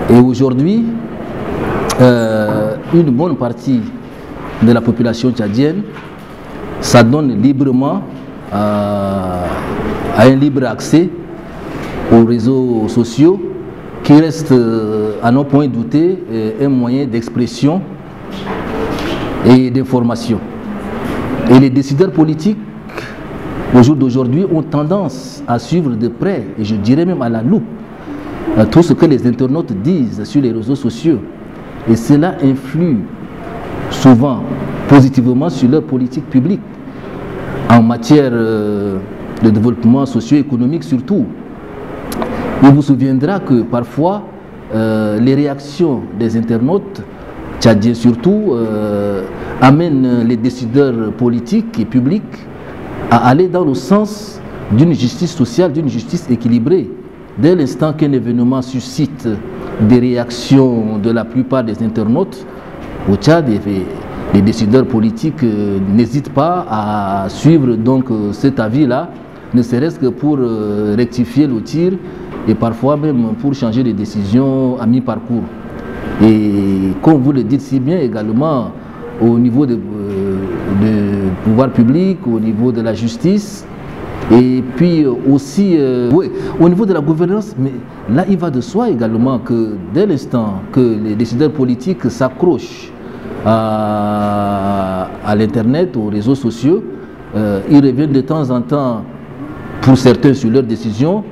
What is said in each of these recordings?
Et aujourd'hui, une bonne partie de la population tchadienne s'adonne librement à un libre accès aux réseaux sociaux qui restent, à n'en point douter, un moyen d'expression et d'information. Et les décideurs politiques, au jour d'aujourd'hui, ont tendance à suivre de près, et je dirais même à la loupe, tout ce que les internautes disent sur les réseaux sociaux. Et cela influe souvent positivement sur leur politique publique, en matière de développement socio-économique surtout. Il vous souviendra que parfois, les réactions des internautes, tchadiens surtout, amènent les décideurs politiques et publics à aller dans le sens d'une justice sociale, d'une justice équilibrée. Dès l'instant qu'un événement suscite des réactions de la plupart des internautes, au Tchad, les décideurs politiques n'hésitent pas à suivre donc cet avis-là, ne serait-ce que pour rectifier le tir et parfois même pour changer de décision à mi-parcours. Et comme vous le dites si bien également, au niveau du pouvoir public, au niveau de la justice, et puis aussi oui, au niveau de la gouvernance, mais là il va de soi également que dès l'instant que les décideurs politiques s'accrochent à l'internet, aux réseaux sociaux, ils reviennent de temps en temps, pour certains sur leurs décisions,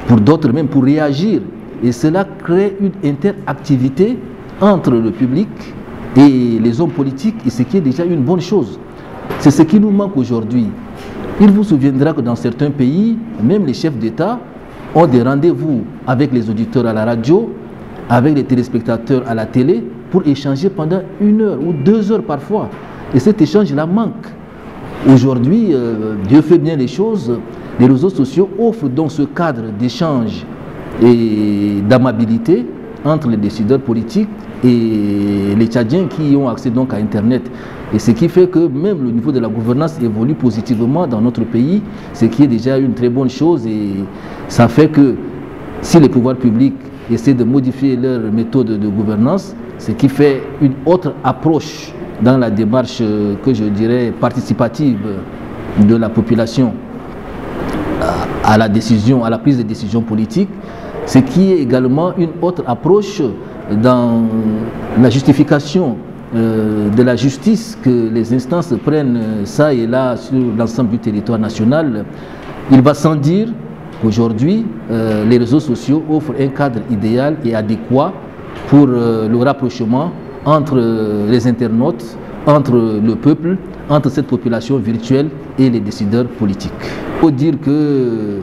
pour d'autres même pour réagir. Et cela crée une interactivité entre le public et les hommes politiques, et ce qui est déjà une bonne chose. C'est ce qui nous manque aujourd'hui. Il vous souviendra que dans certains pays, même les chefs d'État ont des rendez-vous avec les auditeurs à la radio, avec les téléspectateurs à la télé, pour échanger pendant 1 heure ou 2 heures parfois. Et cet échange-là manque. Aujourd'hui, Dieu fait bien les choses. Les réseaux sociaux offrent donc ce cadre d'échange et d'amabilité entre les décideurs politiques et les Tchadiens qui ont accès donc à Internet. Et ce qui fait que même le niveau de la gouvernance évolue positivement dans notre pays, ce qui est déjà une très bonne chose. Et ça fait que si les pouvoirs publics essaient de modifier leur méthode de gouvernance, ce qui fait une autre approche dans la démarche que je dirais participative de la population à la décision, à la prise de décision politique, ce qui est également une autre approche dans la justification de la justice que les instances prennent ça et là sur l'ensemble du territoire national. Il va sans dire qu'aujourd'hui, les réseaux sociaux offrent un cadre idéal et adéquat pour le rapprochement entre les internautes, entre le peuple, entre cette population virtuelle et les décideurs politiques. Il faut dire que,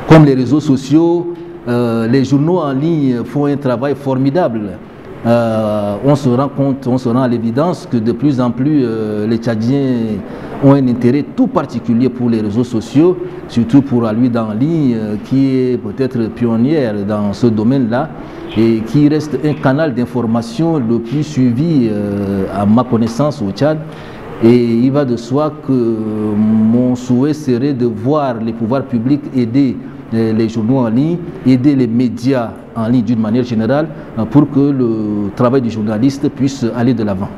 comme les réseaux sociaux, les journaux en ligne font un travail formidable. On se rend compte, on se rend à l'évidence que de plus en plus les Tchadiens ont un intérêt tout particulier pour les réseaux sociaux, surtout pour la lutte en ligne qui est peut-être pionnière dans ce domaine-là et qui reste un canal d'information le plus suivi à ma connaissance au Tchad. Et il va de soi que mon souhait serait de voir les pouvoirs publics aider les journaux en ligne, aider les médias en ligne d'une manière générale pour que le travail du journaliste puisse aller de l'avant.